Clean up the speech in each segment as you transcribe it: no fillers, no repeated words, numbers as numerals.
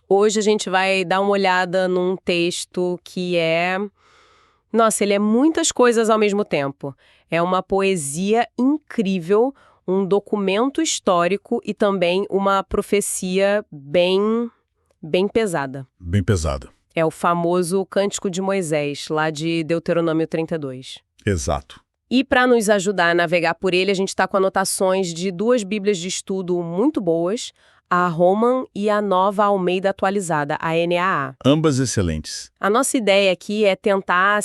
Hoje a gente vai dar uma olhada num texto que Nossa, ele é muitas coisas ao mesmo tempo. É uma poesia incrível, um documento histórico e também uma profecia bem pesada. Bem pesada. É o famoso Cântico de Moisés, lá de Deuteronômio 32. Exato. E para nos ajudar a navegar por ele, a gente está com anotações de duas bíblias de estudo muito boas, a Roman e a Nova Almeida Atualizada, a NAA. Ambas excelentes. A nossa ideia aqui é tentar,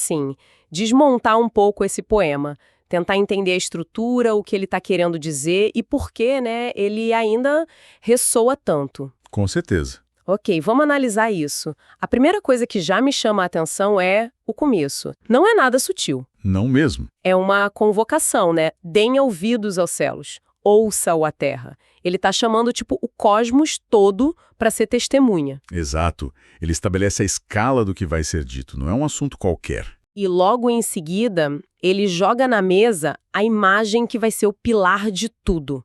desmontar um pouco esse poema, tentar entender a estrutura, o que ele está querendo dizer e por que, ele ainda ressoa tanto. Com certeza. Ok, vamos analisar isso. A primeira coisa que já me chama a atenção é o começo. Não é nada sutil. Não mesmo. É uma convocação, Deem ouvidos aos céus, ouça-o a terra. Ele está chamando, o cosmos todo para ser testemunha. Exato. Ele estabelece a escala do que vai ser dito, não é um assunto qualquer. E logo em seguida, ele joga na mesa a imagem que vai ser o pilar de tudo.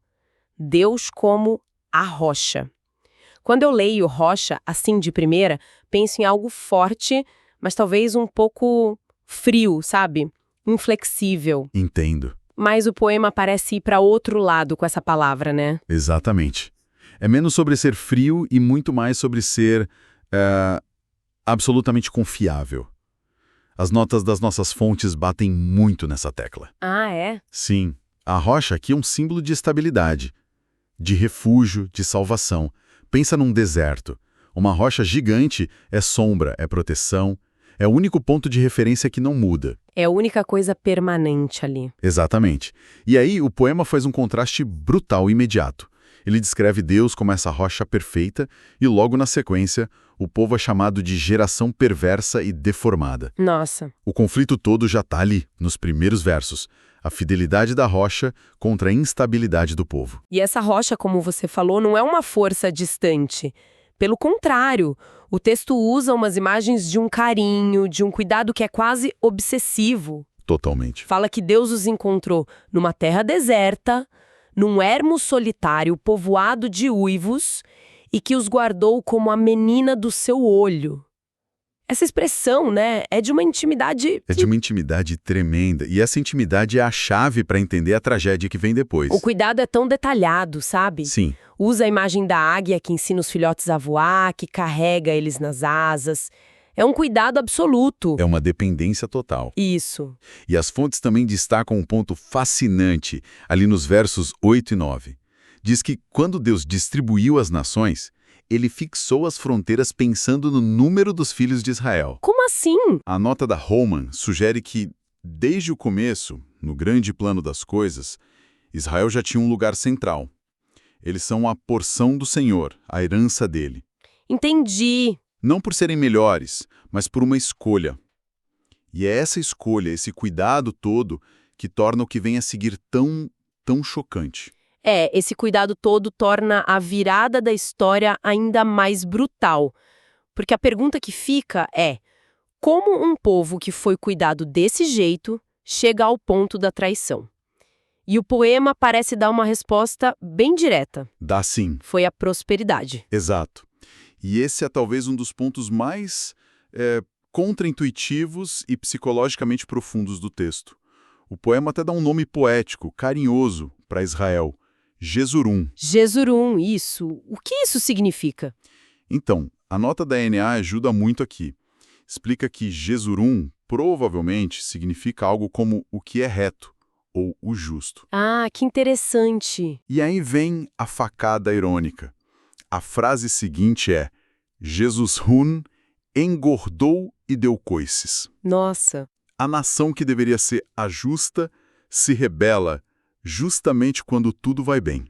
Deus como a rocha. Quando eu leio rocha, assim de primeira, penso em algo forte, mas talvez um pouco frio, sabe? Inflexível. Entendo. Mas o poema parece ir para outro lado com essa palavra, né? Exatamente. É menos sobre ser frio e muito mais sobre ser absolutamente confiável. As notas das nossas fontes batem muito nessa tecla. Ah, é? Sim, a rocha aqui é um símbolo de estabilidade, de refúgio, de salvação. Pensa num deserto. Uma rocha gigante é sombra, é proteção, é o único ponto de referência que não muda. É a única coisa permanente ali. Exatamente. E aí o poema faz um contraste brutal e imediato. Ele descreve Deus como essa rocha perfeita e logo na sequência, o povo é chamado de geração perversa e deformada. Nossa. O conflito todo já está ali, nos primeiros versos. A fidelidade da rocha contra a instabilidade do povo. E essa rocha, como você falou, não é uma força distante. Pelo contrário, o texto usa umas imagens de um carinho, de um cuidado que é quase obsessivo. Totalmente. Fala que Deus os encontrou numa terra deserta, num ermo solitário povoado de uivos e que os guardou como a menina do seu olho. Essa expressão, é de uma intimidade... É de uma intimidade tremenda. E essa intimidade é a chave para entender a tragédia que vem depois. O cuidado é tão detalhado, sabe? Sim. Usa a imagem da águia que ensina os filhotes a voar, que carrega eles nas asas. É um cuidado absoluto. É uma dependência total. Isso. E as fontes também destacam um ponto fascinante ali nos versos 8 e 9. Diz que quando Deus distribuiu as nações, ele fixou as fronteiras pensando no número dos filhos de Israel. Como assim? A nota da Roman sugere que, desde o começo, no grande plano das coisas, Israel já tinha um lugar central. Eles são a porção do Senhor, a herança dele. Entendi. Não por serem melhores, mas por uma escolha. E é essa escolha, esse cuidado todo, que torna o que vem a seguir tão chocante. Esse cuidado todo torna a virada da história ainda mais brutal. Porque a pergunta que fica é: como um povo que foi cuidado desse jeito chega ao ponto da traição? E o poema parece dar uma resposta bem direta. Dá sim. Foi a prosperidade. Exato. E esse é talvez um dos pontos mais contraintuitivos e psicologicamente profundos do texto. O poema até dá um nome poético, carinhoso, para Israel. Jesurum. Jesurum, isso. O que isso significa? Então, a nota da NA ajuda muito aqui. Explica que Jesurum provavelmente significa algo como o que é reto, ou o justo. Ah, que interessante. E aí vem a facada irônica. A frase seguinte é: Jesushun engordou e deu coices. Nossa. A nação que deveria ser a justa se rebela justamente quando tudo vai bem.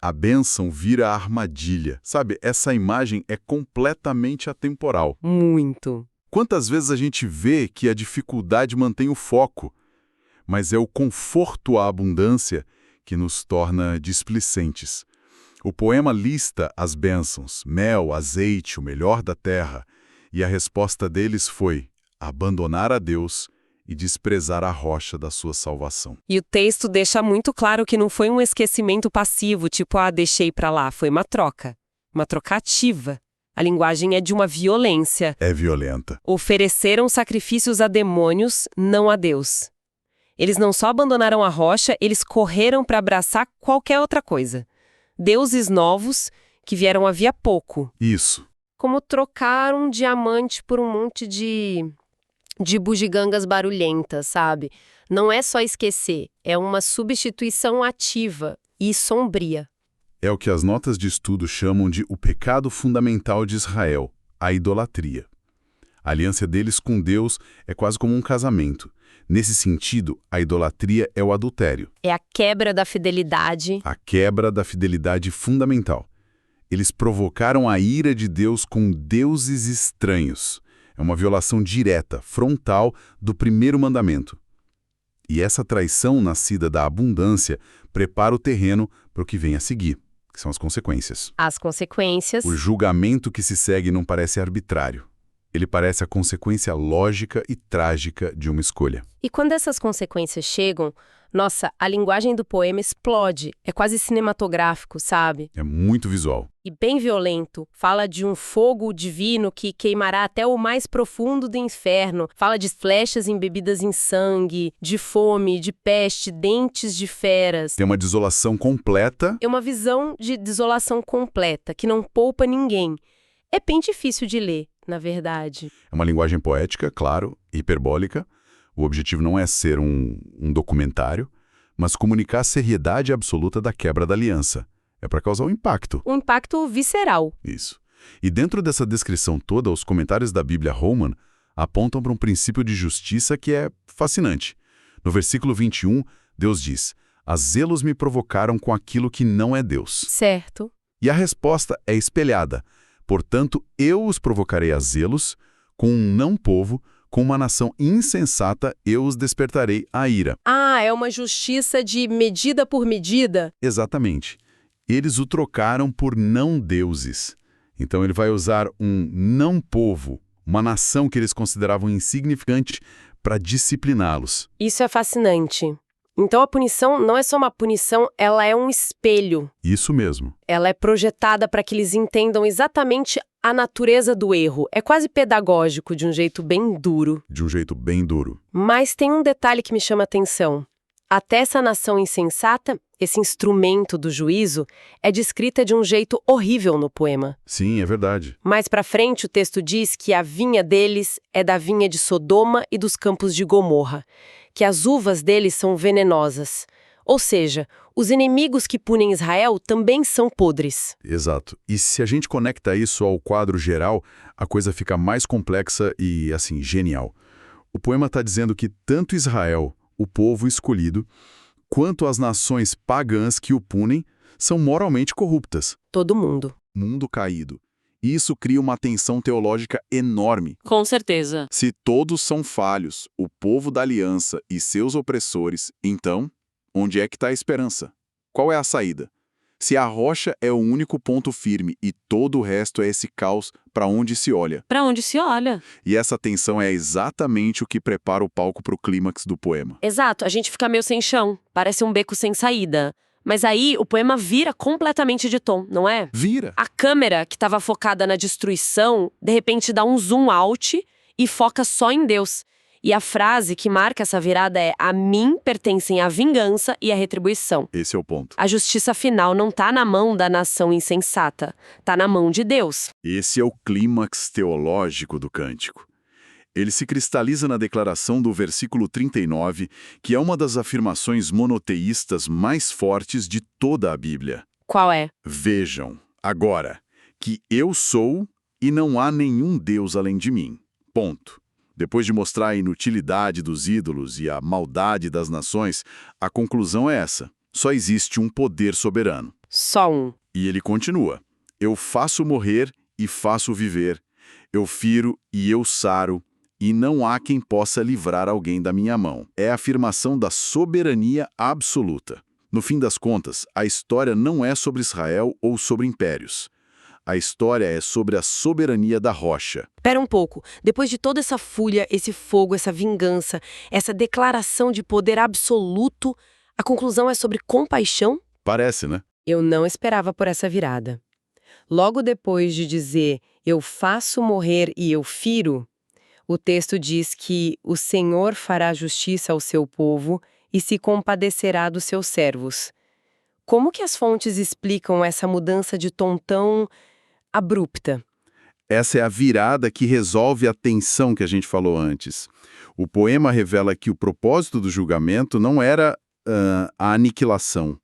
A bênção vira a armadilha. Sabe, essa imagem é completamente atemporal. Muito. Quantas vezes a gente vê que a dificuldade mantém o foco, mas é o conforto à abundância que nos torna displicentes. O poema lista as bênçãos, mel, azeite, o melhor da terra, e a resposta deles foi abandonar a Deus e desprezar a rocha da sua salvação. E o texto deixa muito claro que não foi um esquecimento passivo, tipo, deixei pra lá, foi uma troca. uma troca ativa. A linguagem é de uma violência. É violenta. Ofereceram sacrifícios a demônios, não a Deus. Eles não só abandonaram a rocha, eles correram para abraçar qualquer outra coisa. Deuses novos que vieram havia pouco. Isso. Como trocar um diamante por um monte de bugigangas barulhentas, sabe? Não é só esquecer, é uma substituição ativa e sombria. É o que as notas de estudo chamam de o pecado fundamental de Israel, a idolatria. A aliança deles com Deus é quase como um casamento. Nesse sentido, a idolatria é o adultério. É a quebra da fidelidade. A quebra da fidelidade fundamental. Eles provocaram a ira de Deus com deuses estranhos. É uma violação direta, frontal, do primeiro mandamento. E essa traição nascida da abundância prepara o terreno para o que vem a seguir, que são as consequências. As consequências. O julgamento que se segue não parece arbitrário. Ele parece a consequência lógica e trágica de uma escolha. E quando essas consequências chegam, nossa, a linguagem do poema explode. É quase cinematográfico, sabe? É muito visual. E bem violento. Fala de um fogo divino que queimará até o mais profundo do inferno. Fala de flechas embebidas em sangue, de fome, de peste, dentes de feras. Tem uma desolação completa. É uma visão de desolação completa, que não poupa ninguém. É bem difícil de ler, na verdade. É uma linguagem poética, claro, hiperbólica. O objetivo não é ser um documentário, mas comunicar a seriedade absoluta da quebra da aliança. É para causar um impacto. Um impacto visceral. Isso. E dentro dessa descrição toda, os comentários da Bíblia Holman apontam para um princípio de justiça que é fascinante. No versículo 21, Deus diz: "As zelos me provocaram com aquilo que não é Deus." Certo. E a resposta é espelhada. "Portanto, eu os provocarei a zelos, com um não-povo, com uma nação insensata eu os despertarei à ira." Ah, é uma justiça de medida por medida? Exatamente. Eles o trocaram por não-deuses. Então ele vai usar um não-povo, uma nação que eles consideravam insignificante, para discipliná-los. Isso é fascinante. Então a punição não é só uma punição, ela é um espelho. Isso mesmo. Ela é projetada para que eles entendam exatamente a natureza do erro. É quase pedagógico, de um jeito bem duro. De um jeito bem duro. Mas tem um detalhe que me chama a atenção. Até essa nação insensata, esse instrumento do juízo, é descrita de um jeito horrível no poema. Sim, é verdade. Mais pra frente, o texto diz que a vinha deles é da vinha de Sodoma e dos campos de Gomorra, que as uvas deles são venenosas. Ou seja, os inimigos que punem Israel também são podres. Exato. E se a gente conecta isso ao quadro geral, a coisa fica mais complexa e, assim, genial. O poema está dizendo que tanto Israel, o povo escolhido, quanto as nações pagãs que o punem, são moralmente corruptas. Todo mundo. Mundo caído. E isso cria uma tensão teológica enorme. Com certeza. Se todos são falhos, o povo da aliança e seus opressores, então, onde é que está a esperança? Qual é a saída? Se a rocha é o único ponto firme e todo o resto é esse caos, para onde se olha? Para onde se olha? E essa tensão é exatamente o que prepara o palco para o clímax do poema. Exato, a gente fica meio sem chão, parece um beco sem saída. Mas aí o poema vira completamente de tom, não é? Vira! A câmera, que estava focada na destruição, de repente dá um zoom out e foca só em Deus. E a frase que marca essa virada é: "A mim pertencem a vingança e a retribuição." Esse é o ponto. A justiça final não está na mão da nação insensata, está na mão de Deus. Esse é o clímax teológico do cântico. Ele se cristaliza na declaração do versículo 39, que é uma das afirmações monoteístas mais fortes de toda a Bíblia. Qual é? Vejam, agora, que eu sou e não há nenhum Deus além de mim. Ponto. Depois de mostrar a inutilidade dos ídolos e a maldade das nações, a conclusão é essa: só existe um poder soberano. Só um. E ele continua: "Eu faço morrer e faço viver. Eu firo e eu saro, e não há quem possa livrar alguém da minha mão." É a afirmação da soberania absoluta. No fim das contas, a história não é sobre Israel ou sobre impérios. A história é sobre a soberania da rocha. Pera um pouco. Depois de toda essa fúria, esse fogo, essa vingança, essa declaração de poder absoluto, a conclusão é sobre compaixão? Parece, né? Eu não esperava por essa virada. Logo depois de dizer, eu faço morrer e eu firo, o texto diz que o Senhor fará justiça ao seu povo e se compadecerá dos seus servos. Como que as fontes explicam essa mudança de tom tão abrupta? Essa é a virada que resolve a tensão que a gente falou antes. O poema revela que o propósito do julgamento não era a aniquilação,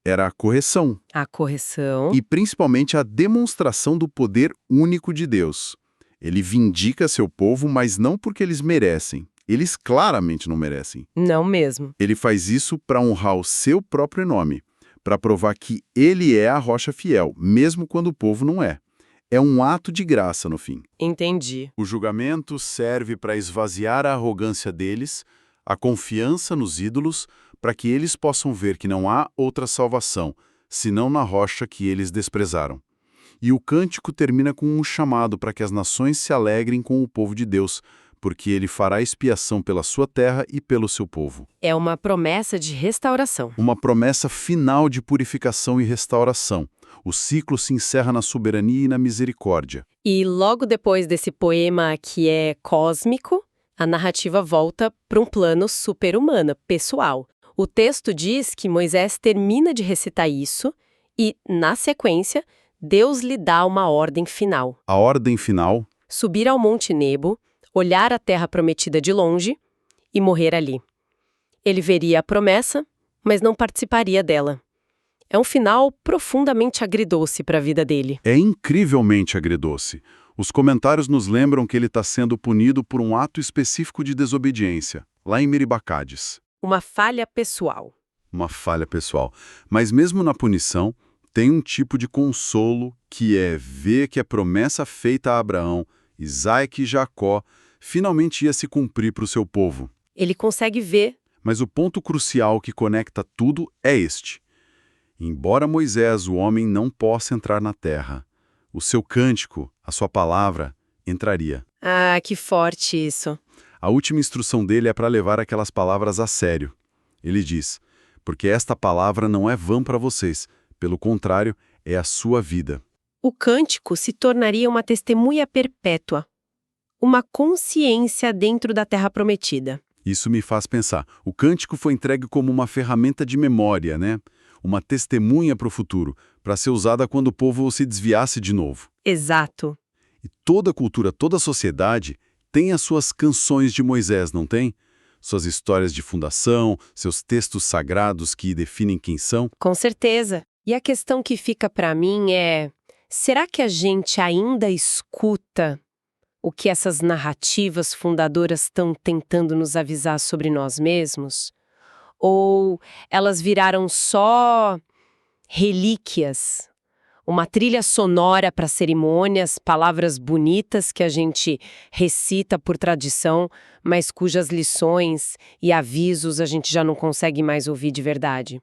era a correção. A correção. E principalmente a demonstração do poder único de Deus. Ele vindica seu povo, mas não porque eles merecem. Eles claramente não merecem. Não mesmo. Ele faz isso para honrar o seu próprio nome, para provar que ele é a rocha fiel, mesmo quando o povo não é. É um ato de graça no fim. Entendi. O julgamento serve para esvaziar a arrogância deles, a confiança nos ídolos, para que eles possam ver que não há outra salvação, senão na rocha que eles desprezaram. E o cântico termina com um chamado para que as nações se alegrem com o povo de Deus, porque ele fará expiação pela sua terra e pelo seu povo. É uma promessa de restauração. Uma promessa final de purificação e restauração. O ciclo se encerra na soberania e na misericórdia. E logo depois desse poema que é cósmico, a narrativa volta para um plano super-humano, pessoal. O texto diz que Moisés termina de recitar isso e, na sequência, Deus lhe dá uma ordem final. A ordem final? Subir ao Monte Nebo, olhar a terra prometida de longe e morrer ali. Ele veria a promessa, mas não participaria dela. É um final profundamente agridoce para a vida dele. É incrivelmente agridoce. Os comentários nos lembram que ele está sendo punido por um ato específico de desobediência, lá em Miribacades. Uma falha pessoal. Uma falha pessoal. Mas mesmo na punição, tem um tipo de consolo que é ver que a promessa feita a Abraão, Isaac e Jacó finalmente ia se cumprir para o seu povo. Ele consegue ver. Mas o ponto crucial que conecta tudo é este. Embora Moisés, o homem, não possa entrar na terra, o seu cântico, a sua palavra, entraria. Ah, que forte isso. A última instrução dele é para levar aquelas palavras a sério. Ele diz, porque esta palavra não é vã para vocês, pelo contrário, é a sua vida. O cântico se tornaria uma testemunha perpétua, uma consciência dentro da terra prometida. Isso me faz pensar, o cântico foi entregue como uma ferramenta de memória, né? Uma testemunha para o futuro, para ser usada quando o povo se desviasse de novo. Exato. E toda cultura, toda sociedade tem as suas canções de Moisés, não tem? Suas histórias de fundação, seus textos sagrados que definem quem são. Com certeza. E a questão que fica para mim é, será que a gente ainda escuta o que essas narrativas fundadoras estão tentando nos avisar sobre nós mesmos? Ou elas viraram só relíquias, uma trilha sonora para cerimônias, palavras bonitas que a gente recita por tradição, mas cujas lições e avisos a gente já não consegue mais ouvir de verdade?